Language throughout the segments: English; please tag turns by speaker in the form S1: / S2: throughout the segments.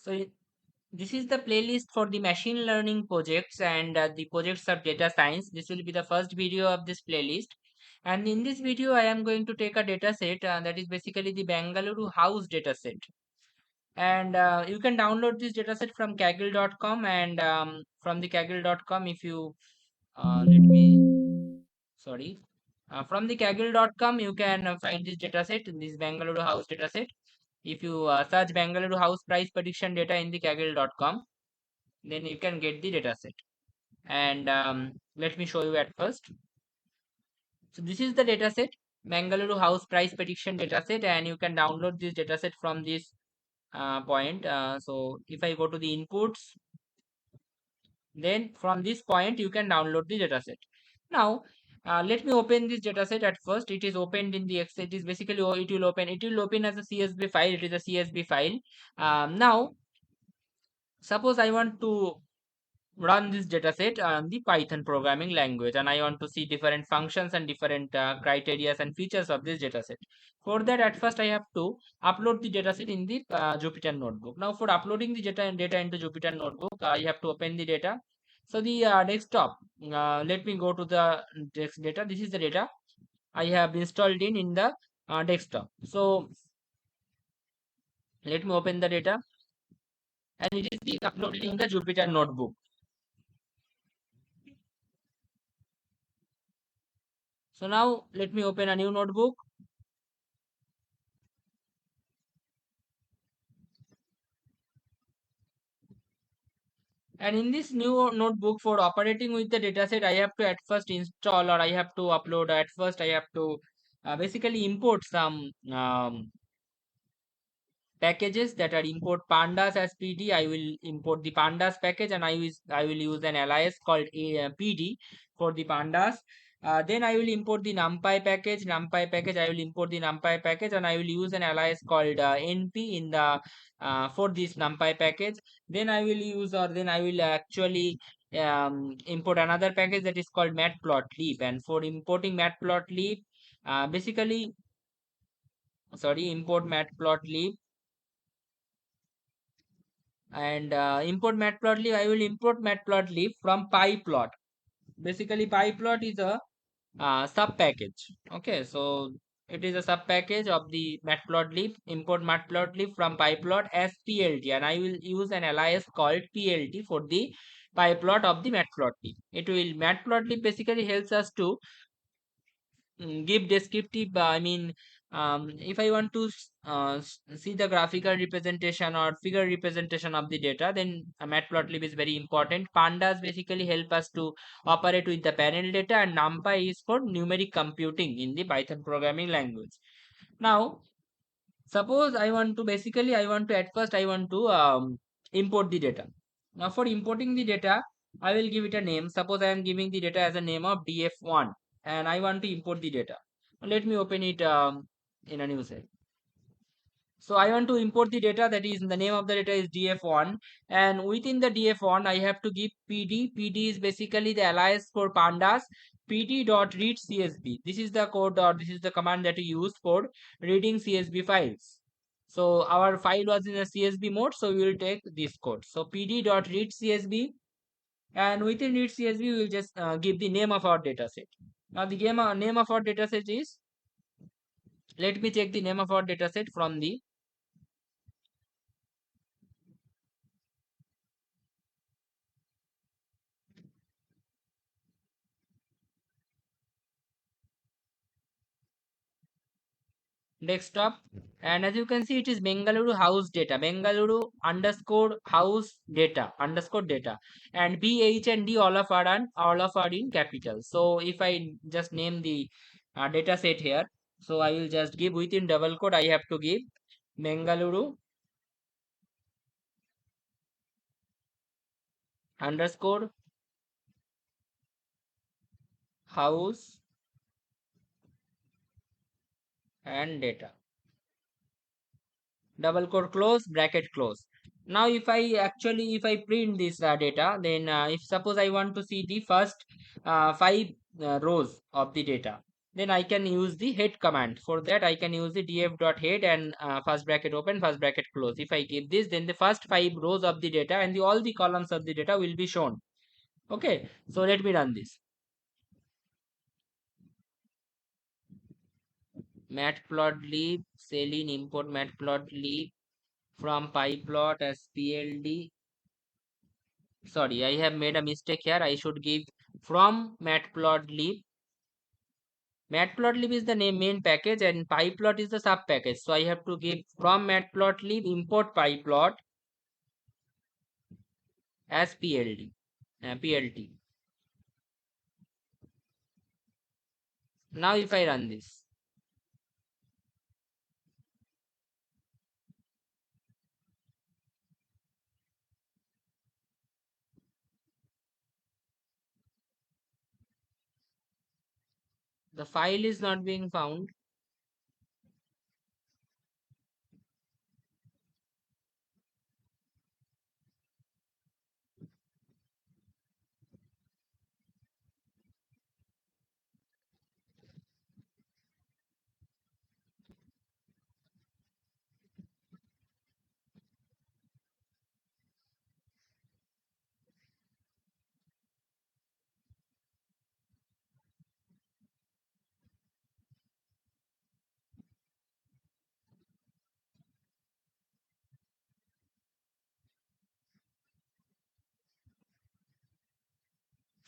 S1: So this is the playlist for the machine learning projects and the projects of data science. This will be the first video of this playlist. And in this video, I am going to take a data set that is basically the Bengaluru house data set. And you can download this data set from kaggle.com, and from the kaggle.com, if you let me, sorry, from the kaggle.com, you can find this data set, this Bengaluru house data set. If you search Bengaluru house price prediction data in the kaggle.com, then you can get the data set. And let me show you at first. So this is the data set, Bengaluru house price prediction data set, and you can download this data set from this point. So if I go to the inputs, then from this point you can download the data set. Now let me open this data set. At first it is opened in the Excel. It is basically, it will open as a CSV file. It is a CSV file. Now suppose I want to run this dataset on the Python programming language, and I want to see different functions and different criteria and features of this dataset. For that, at first I have to upload the dataset in the Jupyter Notebook. Now, for uploading the data into Jupyter Notebook, you have to open the data. So the desktop. Let me go to the data. This is the data I have installed in the desktop. So let me open the data, and it is being uploaded in the Jupyter Notebook. So now let me open a new notebook. And in this new notebook, for operating with the dataset, I have to at first install, or I have to upload. At first, I have to basically import some packages that are import pandas as PD. I will import the pandas package, and I will use an alias called PD for the pandas. Then I will import the NumPy package. I will import the NumPy package, and I will use an alias called NP in the for this NumPy package. Then I will actually import another package that is called Matplotlib. And for importing Matplotlib, basically, sorry, import Matplotlib, and import matplotlib. I will import matplotlib from pyplot. Basically, pyplot is a sub package. Okay, so it is a sub package of the matplotlib. Import matplotlib from pyplot as plt, and I will use an alias called plt for the pyplot of the matplotlib. Matplotlib basically helps us to give descriptive, if I want to see the graphical representation or figure representation of the data, then matplotlib is very important. Pandas basically help us to operate with the panel data, and numpy is for numeric computing in the Python programming language. Now suppose I want to, at first I want to import the data. Now for importing the data, I will give it a name. Suppose I am giving the data as a name of df1, and I want to import the data. Let me open it in a new cell. So I want to import the data, that is, the name of the data is df1, and within the df1 I have to give pd. Pd is basically the alias for pandas. Pd.read csv. This is the code, or this is the command that we use for reading csv files. So our file was in a csv mode, so we will take this code. So pd.read csv, and within read csv we will just give the name of our data set. Now the name of our data set is, let me check the name of our data set from the desktop. And as you can see, it is Bengaluru house data, Bengaluru underscore house data underscore data, and B, H, and D all of are in capital. So if I just name the data set here, so I will just give within double quote, I have to give Bengaluru underscore house and data, double quote close, bracket close. Now if I print this data, then if suppose I want to see the first five rows of the data, then I can use the head command. For that, I can use the df dot head and first bracket open, first bracket close. If I give this, then the first 5 rows of the data and all the columns of the data will be shown. Okay, so let me run this. Matplotlib, Selenium import matplotlib from pyplot as pld. Sorry, I have made a mistake here. I should give from matplotlib. Matplotlib is the main package and pyplot is the sub package. So I have to give from matplotlib import pyplot as plt. Now if I run this, the file is not being found.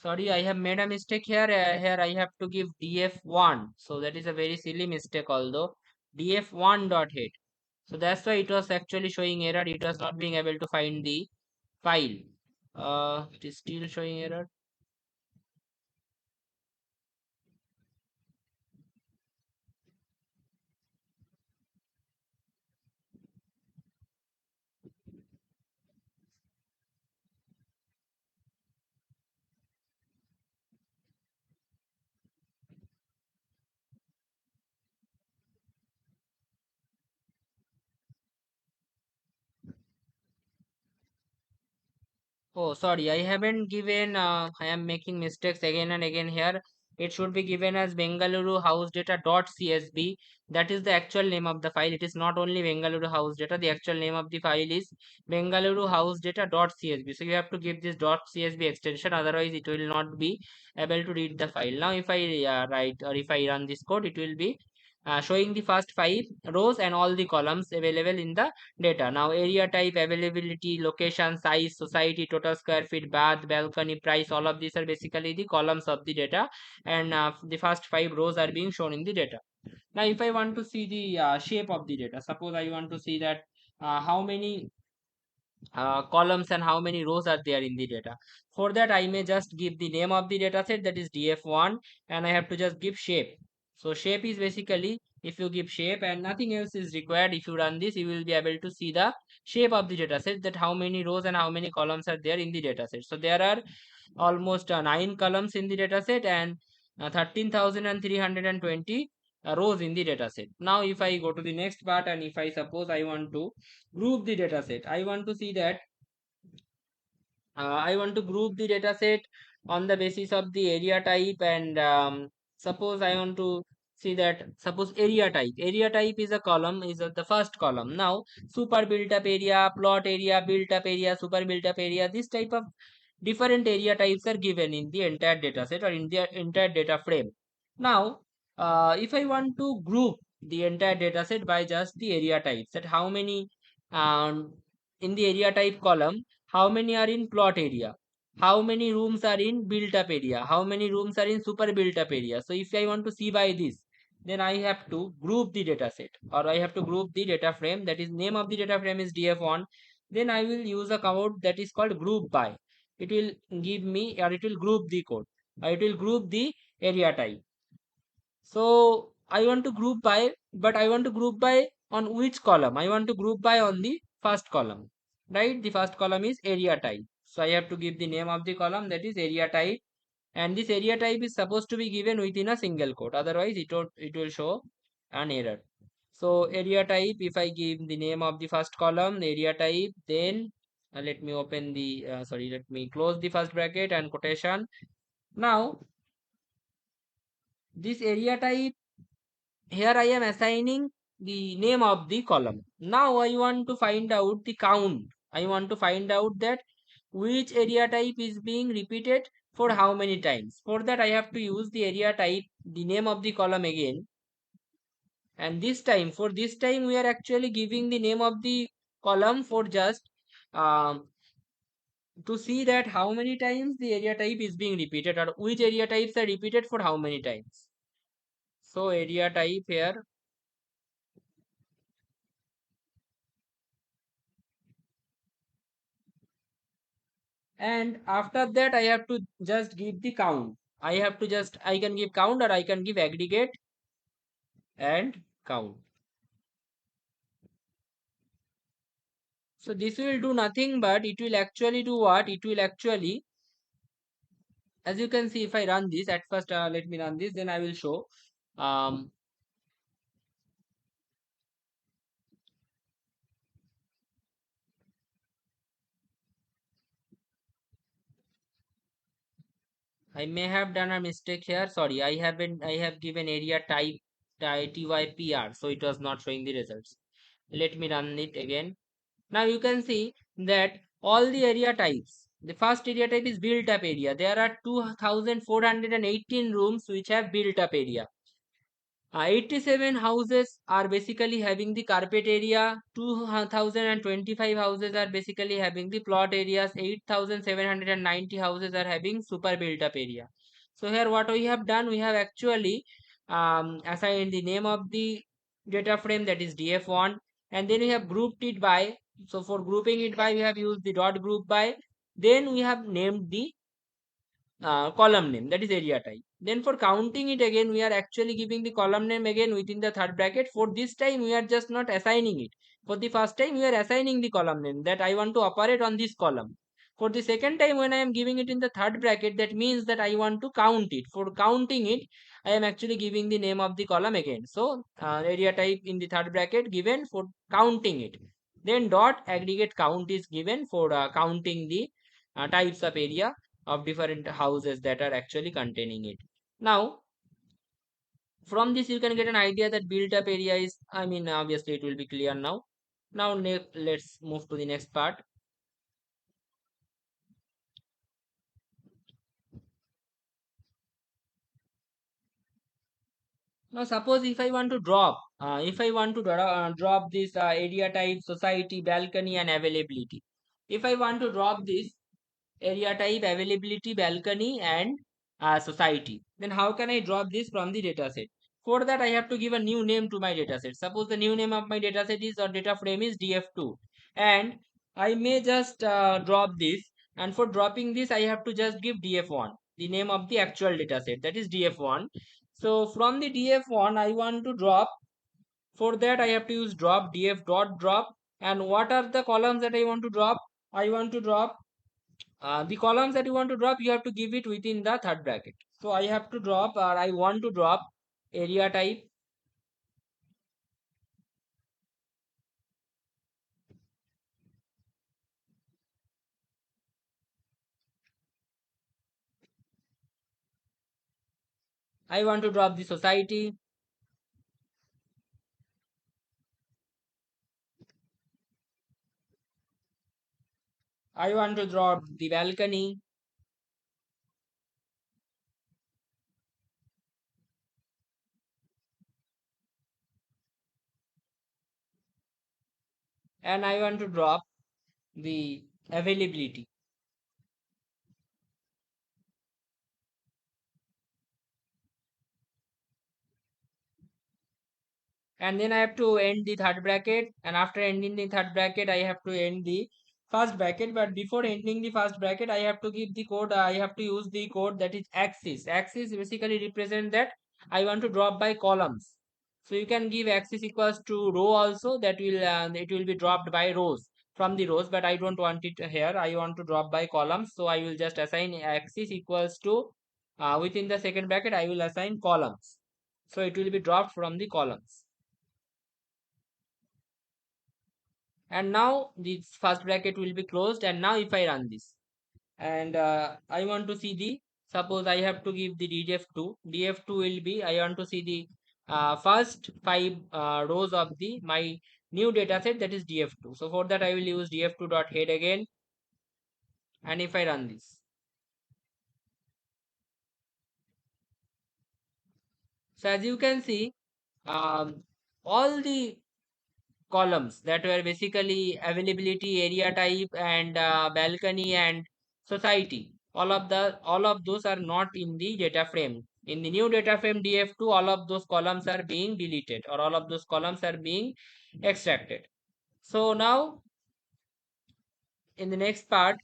S1: Sorry, I have made a mistake here. Here I have to give df1. So that is a very silly mistake although. df1 dot head. So that's why it was actually showing error. It was not being able to find the file. It is still showing error. Oh, sorry, I haven't given, I am making mistakes again and again here. It should be given as Bengaluru house data dot CSV. That is the actual name of the file. It is not only Bengaluru house data. The actual name of the file is Bengaluru house data dot CSV. So you have to give this dot CSV extension. Otherwise, it will not be able to read the file. Now, if I write or if I run this code, it will be showing the first 5 rows and all the columns available in the data. Now area type, availability, location, size, society, total square feet, bath, balcony, price, all of these are basically the columns of the data, and the first 5 rows are being shown in the data. Now if I want to see the shape of the data, suppose I want to see that how many columns and how many rows are there in the data. For that, I may just give the name of the data set, that is df1, and I have to just give shape. So shape is basically, if you give shape and nothing else is required, if you run this, you will be able to see the shape of the data set, that how many rows and how many columns are there in the data set. So there are almost 9 columns in the data set and 13,320 rows in the data set. Now if I go to the next part and if I suppose I want to group the data set, I want to see that I want to group the data set on the basis of the area type, and suppose I want to see that, suppose area type is a column, is the first column. Now super built up area, plot area, built up area, super built up area, this type of different area types are given in the entire data set or in the entire data frame. Now if I want to group the entire data set by just the area types, that how many um, in the area type column, how many are in plot area, how many rooms are in built up area, how many rooms are in super built up area. So if I want to see by this, then I have to group the data set or I have to group the data frame, that is name of the data frame is df1. Then I will use a command that is called group by. It will give me, or it will group the code, or it will group the area type. So I want to group by, but I want to group by on which column? I want to group by on the first column, right? The first column is area type. So I have to give the name of the column, that is area type, and this area type is supposed to be given within a single quote. Otherwise, it will show an error. So area type, if I give the name of the first column, area type, then let me open the let me close the first bracket and quotation. Now this area type, here I am assigning the name of the column. Now I want to find out the count. I want to find out that which area type is being repeated for how many times. For that I have to use the area type, the name of the column again. And this time, for this time, we are actually giving the name of the column for just um, to see that how many times the area type is being repeated, or which area types are repeated for how many times. So area type here, and after that I have to just give the count. I can give count, or I can give aggregate and count. So this will do nothing, but it will actually do what? It will actually, as you can see, if I run this at first, let me run this, then I will show. Um, I may have done a mistake here. Sorry, I have given area type typr, so it was not showing the results. Let me run it again. Now you can see that all the area types. The first area type is built up area. There are 2,418 rooms which have built up area. 87 houses are basically having the carpet area. 2,025 houses are basically having the plot areas. 8,790 houses are having super built up area. So here what we have done, we have actually assigned the name of the data frame, that is df1, and then we have grouped it by. So for grouping it by, we have used the dot group by. Then we have named the column name, that is area type. Then for counting it again, we are actually giving the column name again within the third bracket. For this time we are just not assigning it. For the first time we are assigning the column name, that I want to operate on this column. For the second time, when I am giving it in the third bracket, that means that I want to count it. For counting it, I am actually giving the name of the column again. So area type in the third bracket given for counting it. Then dot aggregate count is given for counting the types of area of different houses that are actually containing it. Now, from this you can get an idea that built up area is, I mean, obviously it will be clear now. Now let's move to the next part. Now suppose if I want to drop, drop this area type, society, balcony and availability. If I want to drop this area type, availability, balcony and society, then how can I drop this from the dataset? For that I have to give a new name to my dataset. Suppose the new name of my dataset is, or data frame is, df2, and I may just drop this, and for dropping this I have to just give df1, the name of the actual dataset, that is df1. So from the df1 I want to drop. For that I have to use drop, df dot drop. And what are the columns that I want to drop? I want to drop the columns that you want to drop, you have to give it within the third bracket. So I have to drop, or I want to drop area type. I want to drop the society. I want to drop the balcony. And I want to drop the availability. And then I have to end the third bracket. And after ending the third bracket, I have to end the first bracket. But before ending the first bracket, I have to give the code. I have to use the code, that is axis. Axis basically represent that I want to drop by columns. So you can give axis equals to row also. That will it will be dropped by rows, from the rows. But I don't want it here. I want to drop by columns. So I will just assign axis equals to within the second bracket. I will assign columns. So it will be dropped from the columns. And now this first bracket will be closed. And now if I run this, and I want to see the Suppose I have to give the df2. Df2 will be, I want to see the first five rows of the my new data set, that is df2. So for that I will use df2 dot head again, and if I run this, so as you can see, all the columns that were basically availability, area type, and balcony and society, all of those are not in the data frame. In the new data frame df2, all of those columns are being deleted, or all of those columns are being extracted. So now in the next part,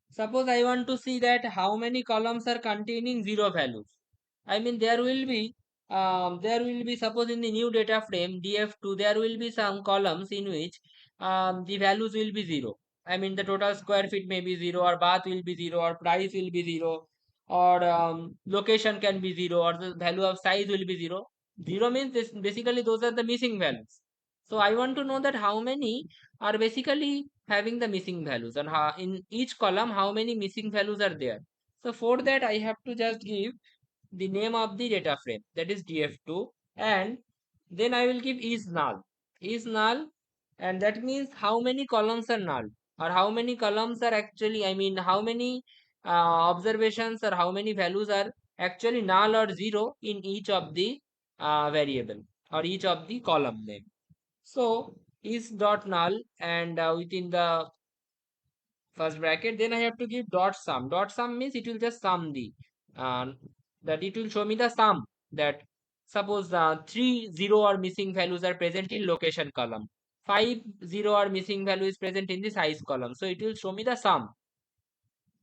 S1: suppose I want to see that how many columns are containing zero values. I mean, there will be, suppose in the new data frame df2, there will be some columns in which the values will be zero. I mean, the total square feet may be zero, or bath will be zero, or price will be zero, or location can be zero, or the value of size will be zero. Zero means this, basically those are the missing values. So I want to know that how many are basically having the missing values, and how, in each column how many missing values are there. So for that I have to just give the name of the data frame, that is df2, and then I will give is null, and that means how many columns are null, or how many columns are actually, I mean how many observations or how many values are actually null or zero in each of the variable, or each of the column name. So is dot null, and within the first bracket, then I have to give dot sum. Dot sum means it will just sum the uh, that it will show me the sum, that suppose 3 0 are missing values are present in location column, 5 0 are missing value is present in the size column, so it will show me the sum,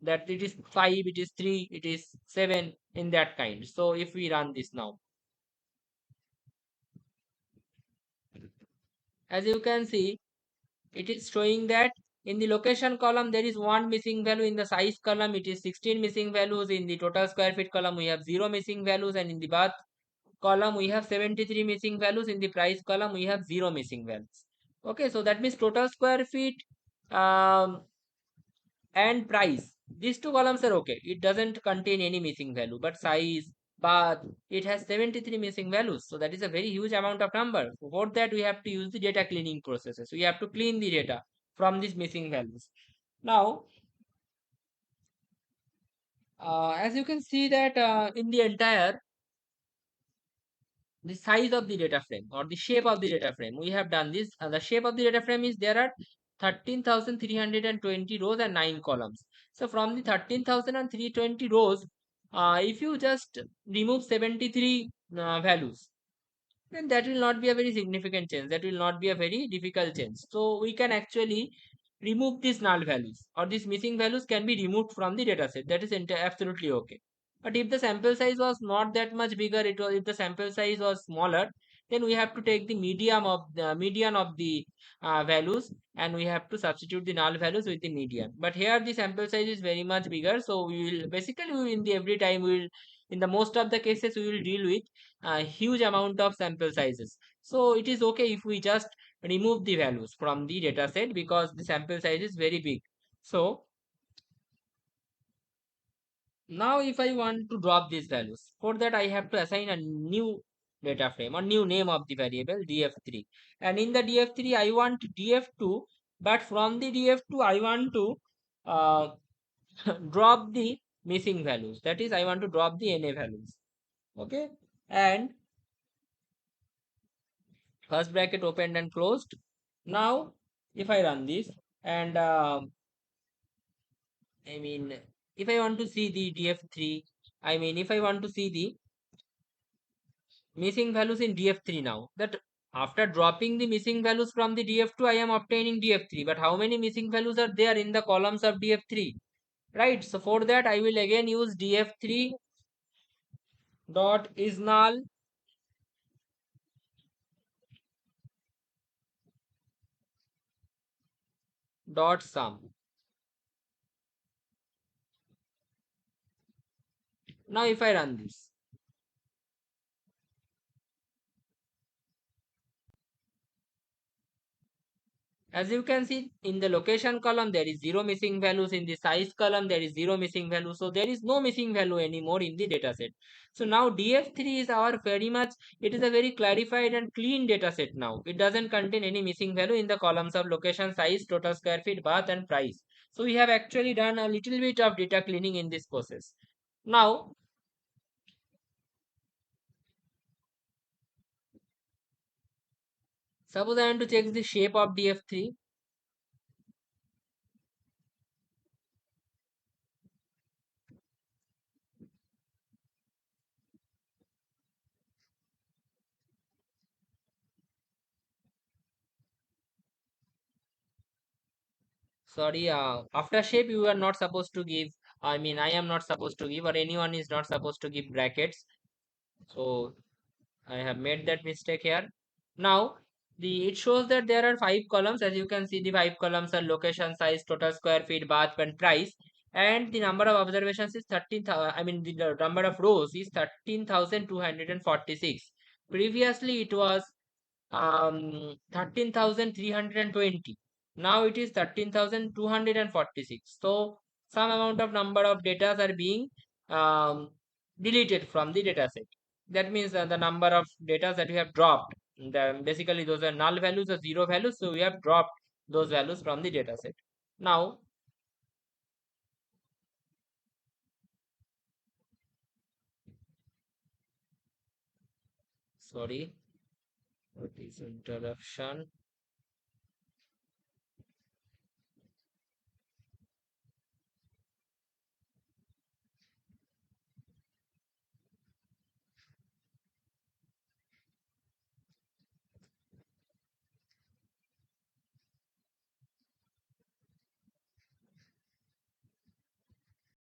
S1: that it is 5, it is 3, it is 7, in that kind. So if we run this now, as you can see, it is showing that in the location column there is one missing value, in the size column it is 16 missing values, in the total square feet column we have 0 missing values, and in the bath column we have 73 missing values, in the price column we have 0 missing values. Okay, so that means total square feet um, and price, these two columns are okay, it doesn't contain any missing value, but size, bath, it has 73 missing values, so that is a very huge amount of number. For that we have to use the data cleaning processes, we have to clean the data from these missing values. Now as you can see that in the entire, the size of the data frame or the shape of the data frame, we have done this. The shape of the data frame is, there are 13,320 rows and 9 columns. So from the 13,320 rows, if you just remove 73 values, then that will not be a very significant change, that will not be a very difficult change. So we can actually remove these null values, or these missing values can be removed from the data set, that is absolutely okay. But if the sample size was not that much bigger, it was, if the sample size was smaller, then we have to take the median of the values, and we have to substitute the null values with the median. But here the sample size is very much bigger, so we will basically, we, in the every time we will, in the most of the cases we will deal with a huge amount of sample sizes. So it is okay if we just remove the values from the data set, because the sample size is very big. So now if I want to drop these values, for that I have to assign a new data frame or new name of the variable df3. And in the df3 I want df2, but from the df2 I want to uh, drop the missing values, that is I want to drop the na values. Okay, and first bracket opened and closed. Now if I run this, and I mean, if I want to see the df3, I mean if I want to see the missing values in df3, now that after dropping the missing values from the df2 I am obtaining df3, but how many missing values are there in the columns of df3, right? So for that I will again use df3 dot is null dot sum. Now if I run this, As you can see in the location column, there is zero missing values. In the size column, there is zero missing value. So there is no missing value anymore in the data set. So now DF3 is our very much, it is a very clarified and clean data set now. It doesn't contain any missing value in the columns of location, size, total square feet, bath and price. So we have actually done a little bit of data cleaning in this process. Now, suppose I want to check the shape of DF3. Sorry, after shape you are not supposed to give, I mean I am not supposed to give, or anyone is not supposed to give brackets. So I have made that mistake here. Now the it shows that there are five columns. As you can see, the five columns are location, size, total square feet, bath and price, and the number of observations is 13,000. I mean the number of rows is 13,246. Previously it was 13,320. Now it is 13,246. So some amount of number of data are being um, deleted from the data set. That means the number of data that we have dropped, basically those are null values or zero values, so we have dropped those values from the data set. Now, sorry, what is interruption?